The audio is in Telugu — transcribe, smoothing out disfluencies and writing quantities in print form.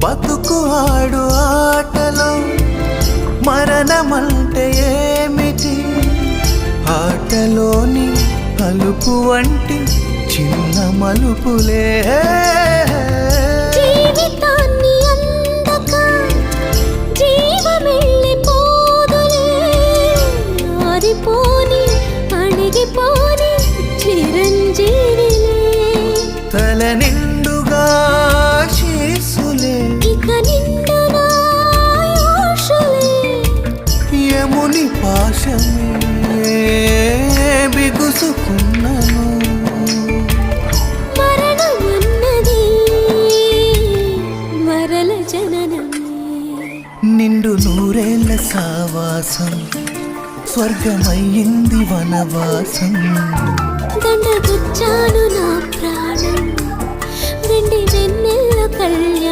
బతుకు ఆడు ఆటలో మరణమంటే ఏమిటి? ఆటలోని అలుపు వంటి చిన్న మలుపులే జీవితాన్ని అందక జీవమెళ్ళిపోదులే, ఆరిపోని అణిగిపోని చిరంజీవిలే, తల నిండుగా శీసులే, ఇక నిండునా ఆశలే, యముని పాశమే బిగుసుకున్నను. మరణమన్నది మరల జననమే. నిండు నూరేళ్ల సావాసం స్వర్గమయ్యింది వనవాసం. దండగుచ్చాను నా ప్రాణం, వెండి వెన్నెల కళ్యాణం.